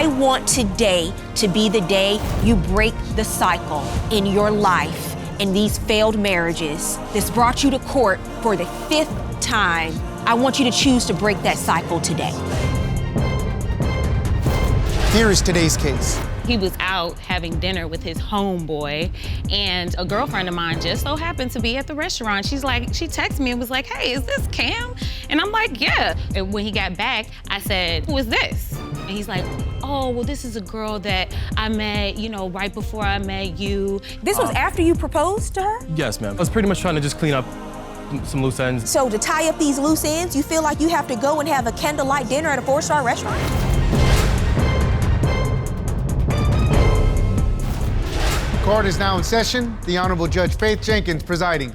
I want today to be the day you break the cycle in your life in these failed marriages that's brought you to court for the 5th time. I want you to choose to break that cycle today. Here is today's case. He was out having dinner with his homeboy, and a girlfriend of mine just so happened to be at the restaurant. She texted me and was like, "Hey, is this Cam?" And I'm like, "Yeah." And when he got back, I said, "Who is this?" And he's like, "Oh, well, this is a girl that I met, right before I met you." This was after you proposed to her? Yes, ma'am. I was pretty much trying to just clean up some loose ends. So to tie up these loose ends, you feel like you have to go and have a candlelight dinner at a 4-star restaurant? Court is now in session. The Honorable Judge Faith Jenkins presiding.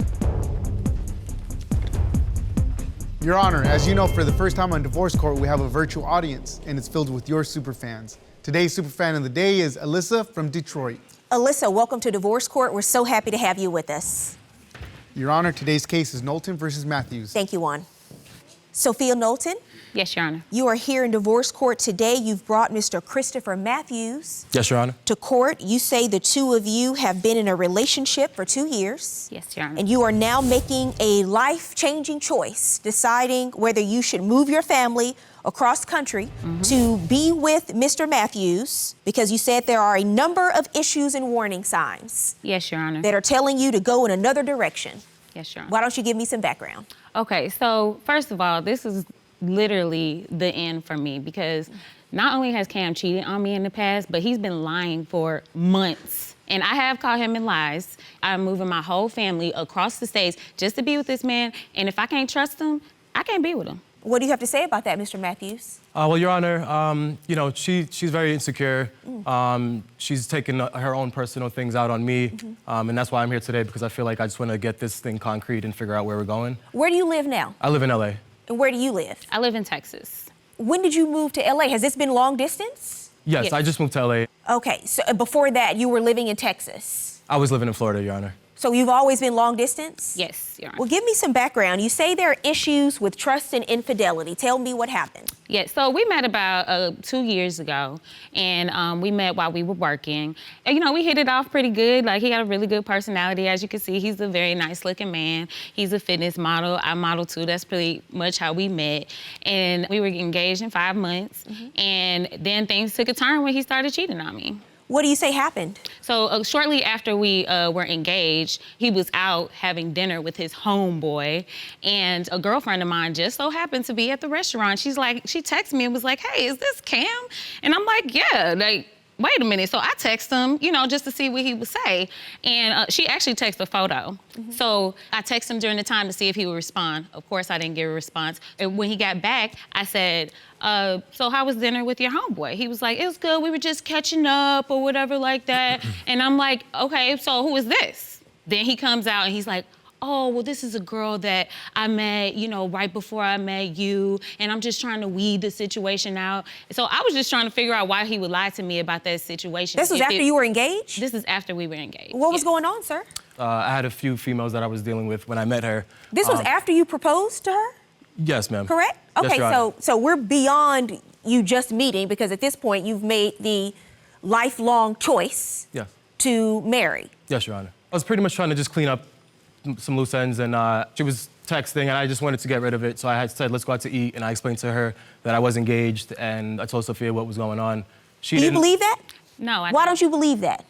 Your Honor, as you know, for the first time on Divorce Court, we have a virtual audience, and it's filled with your superfans. Today's superfan of the day is Alyssa from Detroit. Alyssa, welcome to Divorce Court. We're so happy to have you with us. Your Honor, today's case is Knolton versus Matthews. Thank you, Juan. Sophia Knolton, Yes, Your Honor. you are here in Divorce Court today. You've brought Mr. Christopher Matthews Yes, Your Honor. to court. You say the two of you have been in a relationship for 2 years. Yes, Your Honor. And you are now making a life-changing choice, deciding whether you should move your family across country to be with Mr. Matthews, because you said there are a number of issues and warning signs Yes, Your Honor. that are telling you to go in another direction. Yes, Your Honor. Why don't you give me some background? Okay, so first of all, this is literally the end for me, because not only has Cam cheated on me in the past, but he's been lying for months. And I have caught him in lies. I'm moving my whole family across the states just to be with this man. And if I can't trust him, I can't be with him. What do you have to say about that, Mr. Matthews? Well, Your Honor, she's very insecure. She's taken her own personal things out on me, and that's why I'm here today, because I feel like I just want to get this thing concrete and figure out where we're going. Where do you live now? I live in LA. And where do you live? I live in Texas. When did you move to LA? Has this been long distance? Yes, Yes. I just moved to LA. Okay, so before that, you were living in Texas. I was living in Florida, Your Honor. So you've always been long distance? Yes, Your Honor. Well, give me some background. You say there are issues with trust and infidelity. Tell me what happened. Yeah, so we met about 2 years ago, and we met while we were working. And, we hit it off pretty good. Like, he had a really good personality. As you can see, he's a very nice-looking man. He's a fitness model. I model, too. That's pretty much how we met. And we were engaged in 5 months, and then things took a turn when he started cheating on me. What do you say happened? So shortly after we were engaged, he was out having dinner with his homeboy, and a girlfriend of mine just so happened to be at the restaurant. She texted me and was like, "Hey, is this Cam?" And I'm like, "Yeah." Wait a minute. So I text him, just to see what he would say. And she actually texted a photo. So I texted him during the time to see if he would respond. Of course, I didn't get a response. And when he got back, I said, "So how was dinner with your homeboy?" He was like, "It was good. We were just catching up or whatever like that." And I'm like, "Okay, so who is this?" Then he comes out and he's like, "Oh, well, this is a girl that I met, right before I met you, and I'm just trying to weed the situation out." So I was just trying to figure out why he would lie to me about that situation. This was after you were engaged? This is after we were engaged. What was yes. going on, sir? I had a few females that I was dealing with when I met her. This was after you proposed to her? Yes, ma'am. Correct? Yes, Okay, Your Honor. so we're beyond you just meeting, because at this point you've made the lifelong choice Yes. to marry. Yes, Your Honor. I was pretty much trying to just clean up some loose ends, and she was texting, and I just wanted to get rid of it. So I had said, "Let's go out to eat," and I explained to her that I was engaged, and I told Sophia what was going on. Do you believe that? No, I Why don't. don't you believe that?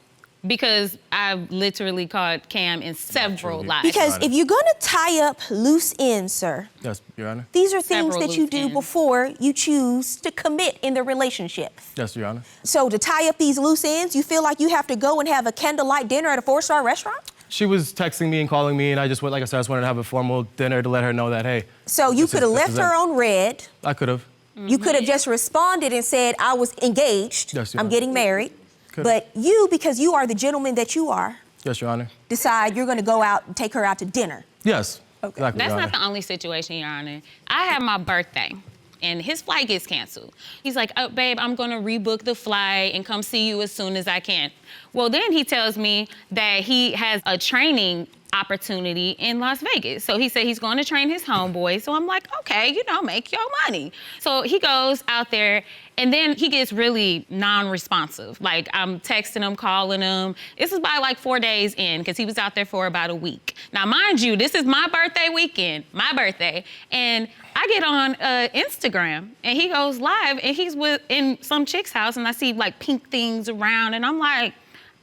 Because I've literally caught Cam in several lies. Because Honor. if you're going to tie up loose ends, sir, Yes, Your Honor. these are things Several that you loose do ends. before you choose to commit in the relationship. Yes, Your Honor. So to tie up these loose ends, you feel like you have to go and have a candlelight dinner at a 4-star restaurant? She was texting me and calling me, and I just, like I said, I just wanted to have a formal dinner to let her know that, hey. So you this could have is- this left is her it. on red. I could have. You could have just responded and said, "I was engaged. Yes, Your I'm Honor. getting married." Could've. But you, because you are the gentleman that you are, Yes, Your Honor. decide you're going to go out and take her out to dinner. Yes. Okay. Exactly, That's Your not Honor. the only situation, Your Honor. I have my birthday, and his flight gets canceled. He's like, "Oh, babe, I'm gonna rebook the flight and come see you as soon as I can." Well, then he tells me that he has a training opportunity in Las Vegas. So he said he's going to train his homeboy. So I'm like, okay, make your money. So he goes out there, and then he gets really non-responsive. Like, I'm texting him, calling him. This is by like 4 days in, because he was out there for about a week. Now, mind you, this is my birthday weekend, my birthday. And I get on Instagram, and he goes live, and he's in some chick's house, and I see like pink things around, and I'm like,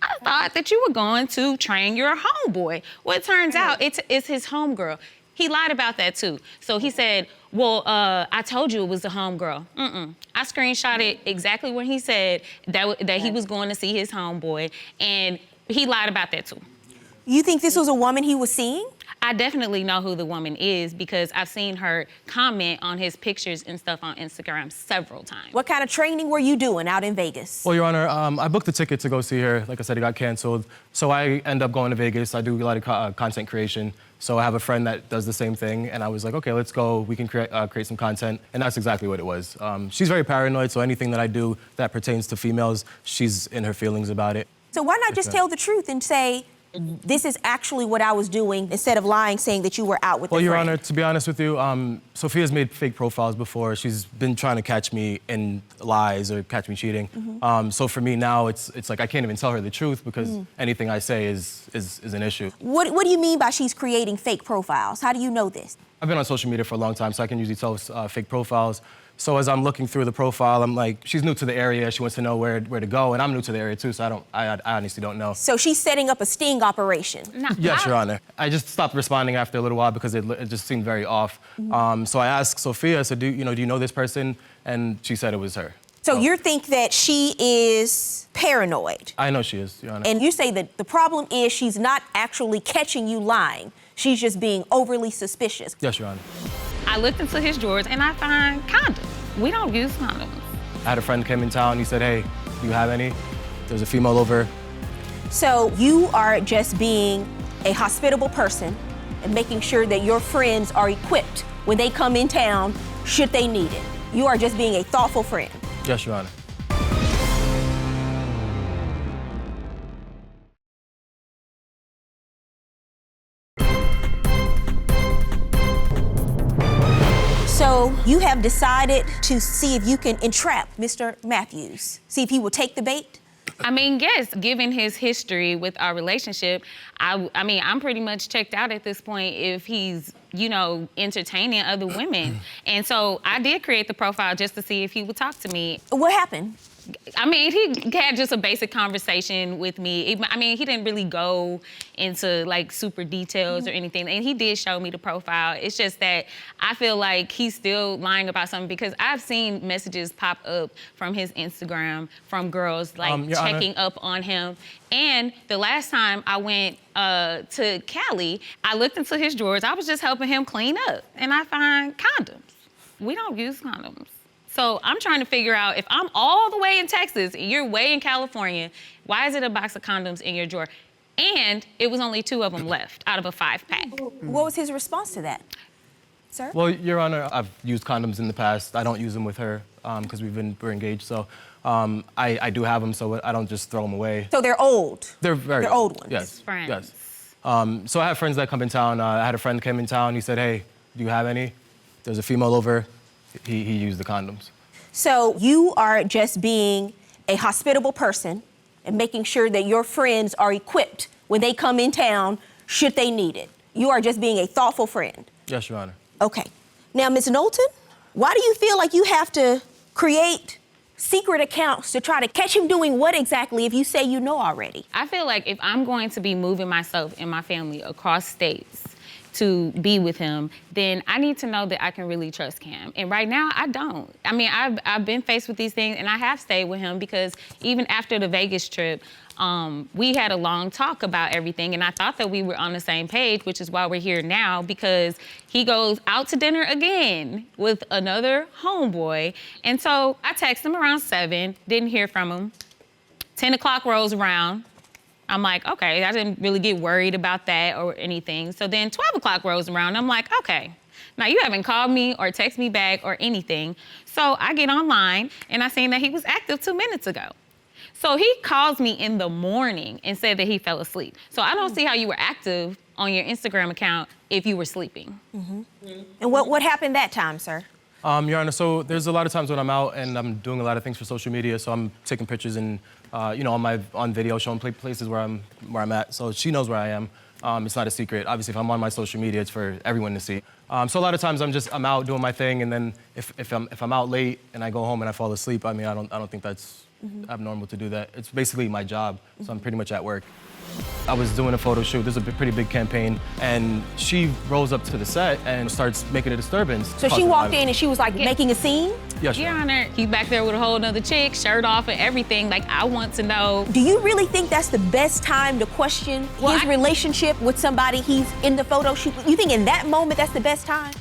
I thought that you were going to train your homeboy. Well, it turns out it's his homegirl. He lied about that too. So he said, well, I told you it was a homegirl. I screenshotted exactly what he said, that he was going to see his homeboy, and he lied about that too. You think this was a woman he was seeing? I definitely know who the woman is because I've seen her comment on his pictures and stuff on Instagram several times. What kind of training were you doing out in Vegas? Well, Your Honor, I booked the ticket to go see her. Like I said, it got canceled. So I end up going to Vegas. I do a lot of content creation. So I have a friend that does the same thing. And I was like, okay, let's go. We can create some content. And that's exactly what it was. She's very paranoid. So anything that I do that pertains to females, she's in her feelings about it. So why not just tell the truth and say, this is actually what I was doing, instead of lying, saying that you were out with a friend? Well, Your Honor, to be honest with you, Sophia's made fake profiles before. She's been trying to catch me in lies or catch me cheating. So for me now, it's like I can't even tell her the truth because anything I say is an issue. What do you mean by she's creating fake profiles? How do you know this? I've been on social media for a long time, so I can usually tell fake profiles. So as I'm looking through the profile, I'm like, she's new to the area. She wants to know where to go, and I'm new to the area too, so I honestly don't know. So she's setting up a sting operation? Yes, Your Honor. I just stopped responding after a little while because it just seemed very off. So I asked Sophia, I said, do you know this person? And she said it was her. So you think that she is paranoid? I know she is, Your Honor. And you say that the problem is she's not actually catching you lying. She's just being overly suspicious. Yes, Your Honor. I looked into his drawers and I find condoms. We don't use condoms. I had a friend come in town. He said, hey, do you have any? There's a female over. So you are just being a hospitable person and making sure that your friends are equipped when they come in town, should they need it. You are just being a thoughtful friend. Yes, Your Honor. So you have decided to see if you can entrap Mr. Matthews, see if he will take the bait? I mean, yes, given his history with our relationship, I mean, I'm pretty much checked out at this point if he's, entertaining other women. And so I did create the profile just to see if he would talk to me. What happened? I mean, he had just a basic conversation with me. I mean, he didn't really go into like super details or anything. And he did show me the profile. It's just that I feel like he's still lying about something because I've seen messages pop up from his Instagram from girls like checking up on him. And the last time I went to Cali, I looked into his drawers. I was just helping him clean up and I find condoms. We don't use condoms. So I'm trying to figure out if I'm all the way in Texas and you're way in California, why is it a box of condoms in your drawer? And it was only 2 of them left out of a 5-pack. What was his response to that, sir? Well, Your Honor, I've used condoms in the past. I don't use them with her because we're engaged. So I do have them, so I don't just throw them away. So they're old? They're old ones? Yes. Friends. Yes. So I have friends that come in town. I had a friend came in town. He said, hey, do you have any? There's a female over. He used the condoms. So you are just being a hospitable person and making sure that your friends are equipped when they come in town, should they need it. You are just being a thoughtful friend. Yes, Your Honor. Okay. Now, Ms. Knolton, why do you feel like you have to create secret accounts to try to catch him doing what exactly if you say you know already? I feel like if I'm going to be moving myself and my family across states to be with him, then I need to know that I can really trust him. And right now, I don't. I mean, I've been faced with these things and I have stayed with him because even after the Vegas trip, we had a long talk about everything and I thought that we were on the same page, which is why we're here now, because he goes out to dinner again with another homeboy. And so I text him around 7, didn't hear from him. 10 o'clock rolls around. I'm like, okay, I didn't really get worried about that or anything. So then 12 o'clock rolls around. I'm like, okay, now you haven't called me or texted me back or anything. So I get online and I seen that he was active 2 minutes ago. So he calls me in the morning and said that he fell asleep. So I don't see how you were active on your Instagram account if you were sleeping. And what happened that time, sir? Your Honor, so there's a lot of times when I'm out and I'm doing a lot of things for social media. So I'm taking pictures and, on video, showing places where I'm at. So she knows where I am. It's not a secret. Obviously, if I'm on my social media, it's for everyone to see. So a lot of times I'm out doing my thing, and then if I'm out late and I go home and I fall asleep, I mean, I don't think that's abnormal to do that. It's basically my job, so I'm pretty much at work. I was doing a photo shoot. This is a pretty big campaign, and she rolls up to the set and starts making a disturbance. So she walked in and she was like making a scene? Yes, Your Honor, he's back there with a whole nother chick, shirt off and everything. Like, I want to know. Do you really think that's the best time to question his relationship with somebody he's in the photo shoot? You think in that moment that's the best time?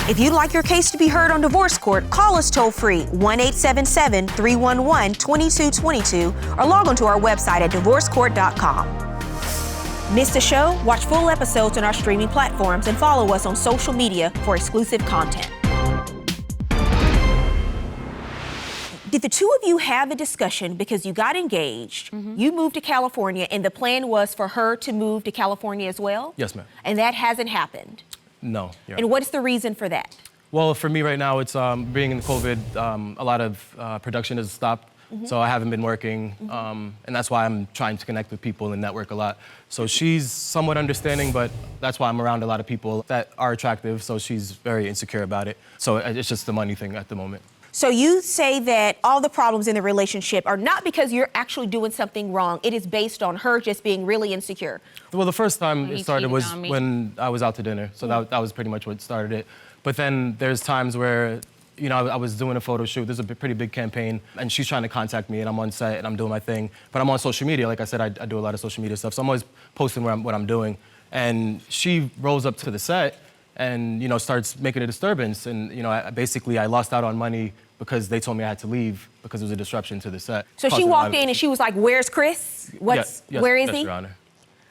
If you'd like your case to be heard on divorce court, call us toll-free 1-877-311-2222 or log on to our website at divorcecourt.com. Miss the show? Watch full episodes on our streaming platforms and follow us on social media for exclusive content. Did the two of you have a discussion because you got engaged, you moved to California, and the plan was for her to move to California as well? Yes, ma'am. And that hasn't happened? No. Your And Honor. what's the reason for that? Well, for me right now, it's being in COVID, a lot of production has stopped, so I haven't been working, and that's why I'm trying to connect with people and network a lot. So she's somewhat understanding, but that's why I'm around a lot of people that are attractive, so she's very insecure about it. So it's just the money thing at the moment. So you say that all the problems in the relationship are not because you're actually doing something wrong. It is based on her just being really insecure. Well, the first time He it started cheated was on me. when I was out to dinner, so that was pretty much what started it. But then there's times where, I was doing a photo shoot. This is a pretty big campaign, and she's trying to contact me, and I'm on set, and I'm doing my thing. But I'm on social media. Like I said, I do a lot of social media stuff, so I'm always posting what I'm doing. And she rolls up to the set and, starts making a disturbance. And, I lost out on money because they told me I had to leave because there was a disruption to the set. So she walked in and she was like, "Where's Chris? Where is yes, he?" Your Honor.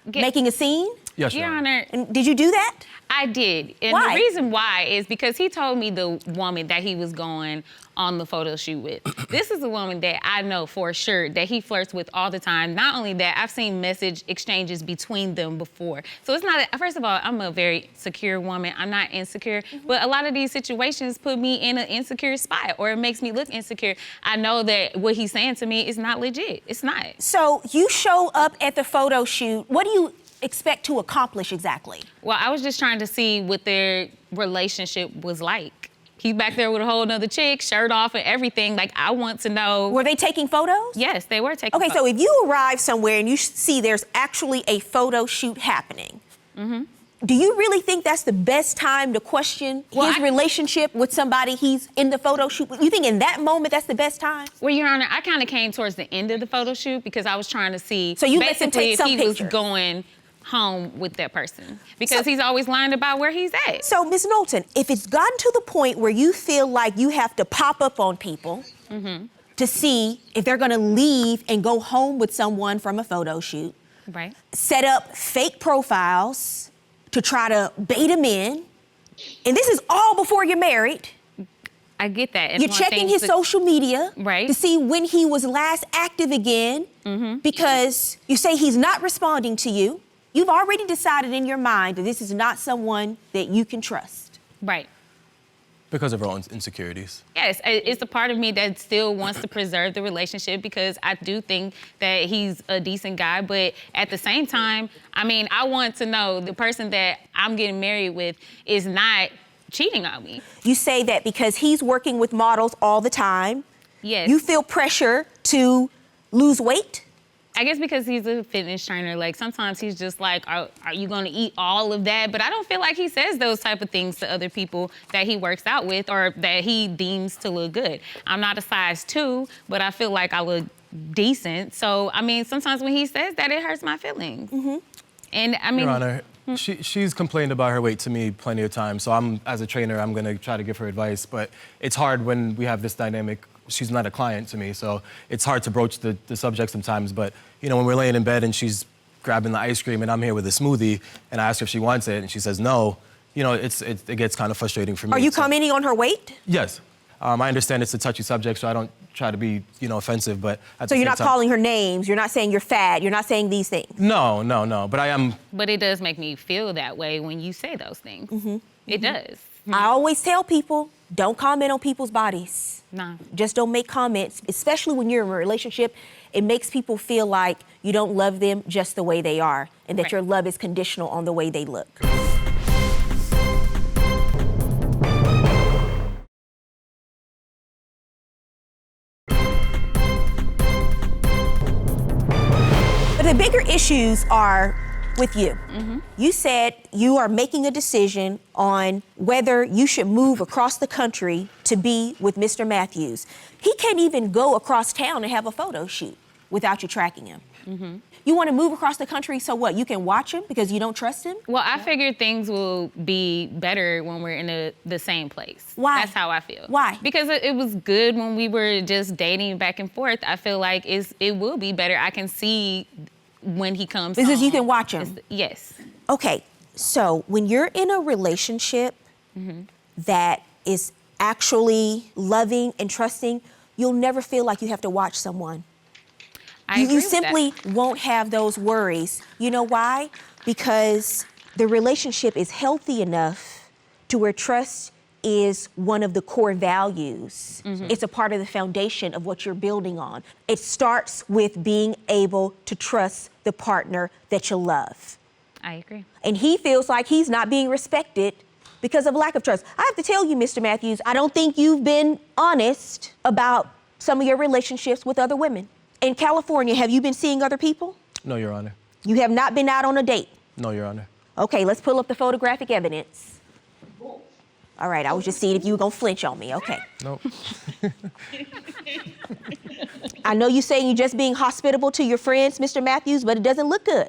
Making a scene? Yes, Your Honor, And did you do that? I did. And Why? the reason why is because he told me the woman that he was going on the photo shoot with. This is a woman that I know for sure that he flirts with all the time. Not only that, I've seen message exchanges between them before. So it's not, first of all, I'm a very secure woman. I'm not insecure. But a lot of these situations put me in an insecure spot, or it makes me look insecure. I know that what he's saying to me is not legit. It's not. So you show up at the photo shoot. What do you expect to accomplish exactly? Well, I was just trying to see what their relationship was like. He's back there with a whole nother chick, shirt off and everything. Like, I want to know. Were they taking photos? Yes, they were taking Okay, photos. so if you arrive somewhere and you see there's actually a photo shoot happening, do you really think that's the best time to question his relationship with somebody he's in the photo shoot with? You think in that moment that's the best time? Well, Your Honor, I kind of came towards the end of the photo shoot because I was trying to see So you let them basically take if some he pictures. was going home with that person because he's always lying about where he's at. So, Ms. Knolton, if it's gotten to the point where you feel like you have to pop up on people to see if they're gonna leave and go home with someone from a photo shoot, Right. set up fake profiles to try to bait them in, and this is all before you're married. I get that. And You're one checking thing his to- social media Right. to see when he was last active again because you say he's not responding to you. You've already decided in your mind that this is not someone that you can trust. Right. Because of her own insecurities. Yes, it's a part of me that still wants to preserve the relationship because I do think that he's a decent guy. But at the same time, I mean, I want to know the person that I'm getting married with is not cheating on me. You say that because he's working with models all the time. Yes. You feel pressure to lose weight? I guess because he's a fitness trainer, like sometimes he's just like, are you gonna eat all of that? But I don't feel like he says those type of things to other people that he works out with or that he deems to look good. I'm not a size 2, but I feel like I look decent. So, I mean, sometimes when he says that, it hurts my feelings. And I mean, Your Honor, she's complained about her weight to me plenty of times. So as a trainer, I'm gonna try to give her advice, but it's hard when we have this dynamic. She's not a client to me, so it's hard to broach the subject sometimes. But, when we're laying in bed and she's grabbing the ice cream and I'm here with a smoothie and I ask her if she wants it and she says no, it gets kind of frustrating for me. Are you So- commenting on her weight? Yes. I understand it's a touchy subject, so I don't try to be, offensive, but at So the you're same not time, calling her names. You're not saying you're fat. You're not saying these things. No. But I am. But it does make me feel that way when you say those things. It does. I always tell people, don't comment on people's bodies. No. Just don't make comments, especially when you're in a relationship. It makes people feel like you don't love them just the way they are, and that Right. your love is conditional on the way they look. But the bigger issues are with you. You said you are making a decision on whether you should move across the country to be with Mr. Matthews. He can't even go across town and have a photo shoot without you tracking him. You want to move across the country so what? You can watch him because you don't trust him? Well, I figured things will be better when we're in the same place. Why? That's how I feel. Why? Because it was good when we were just dating back and forth. I feel like it will be better. I can see when he comes Because home. you can watch him. Yes. Okay, so when you're in a relationship that is actually loving and trusting, you'll never feel like you have to watch someone. I agree You with that. simply won't have those worries. You know why? Because the relationship is healthy enough to where trust is one of the core values. It's a part of the foundation of what you're building on. It starts with being able to trust the partner that you love. I agree. And he feels like he's not being respected because of lack of trust. I have to tell you, Mr. Matthews, I don't think you've been honest about some of your relationships with other women. In California, have you been seeing other people? No, Your Honor. You have not been out on a date. No, Your Honor. Okay, let's pull up the photographic evidence. All right, I was just seeing if you were gonna flinch on me. Okay. Nope. I know you saying you're just being hospitable to your friends, Mr. Matthews, but it doesn't look good.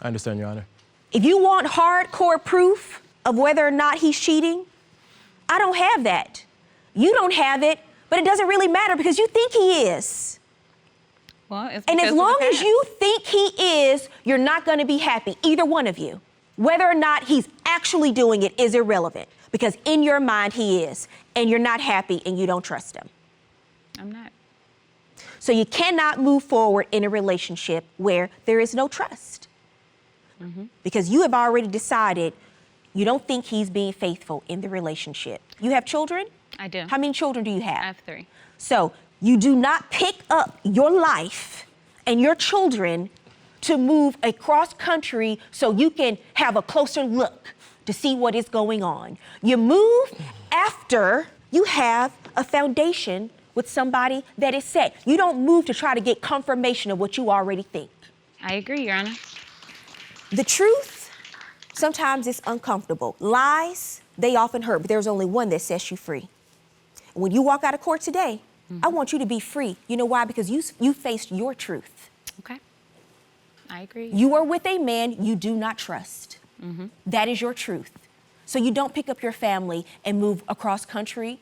I understand, Your Honor. If you want hardcore proof of whether or not he's cheating, I don't have that. You don't have it, but it doesn't really matter because you think he is. Well, it's And because as of the long as past. you think he is, you're not going to be happy, either one of you. Whether or not he's actually doing it is irrelevant because in your mind he is, and you're not happy and you don't trust him. I'm not. So you cannot move forward in a relationship where there is no trust because you have already decided you don't think he's being faithful in the relationship. You have children? I do. How many children do you have? I have 3. So you do not pick up your life and your children to move across country so you can have a closer look to see what is going on. You move after you have a foundation with somebody that is set. You don't move to try to get confirmation of what you already think. I agree, Your Honor. The truth, sometimes it's uncomfortable. Lies, they often hurt, but there's only one that sets you free. When you walk out of court today, I want you to be free. You know why? Because you faced your truth. Okay. I agree. You are with a man you do not trust. That is your truth. So you don't pick up your family and move across country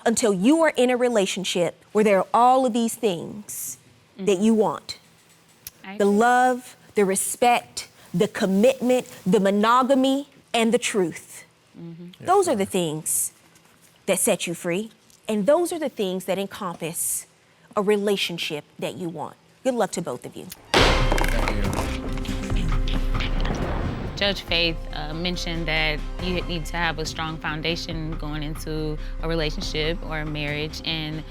until you are in a relationship where there are all of these things that you want. I The agree. love, the respect, the commitment, the monogamy, and the truth. Those are the things that set you free. And those are the things that encompass a relationship that you want. Good luck to both of you. Judge Faith mentioned that you need to have a strong foundation going into a relationship or a marriage, and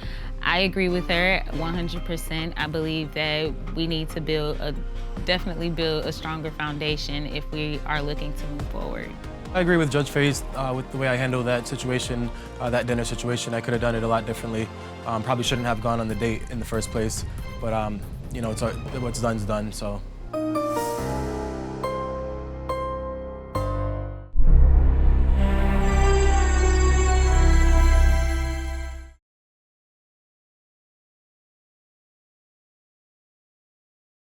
I agree with her 100%. I believe that we need to definitely build a stronger foundation if we are looking to move forward. I agree with Judge Faith with the way I handled that situation, that dinner situation. I could have done it a lot differently. Probably shouldn't have gone on the date in the first place, but it's what's done's done, so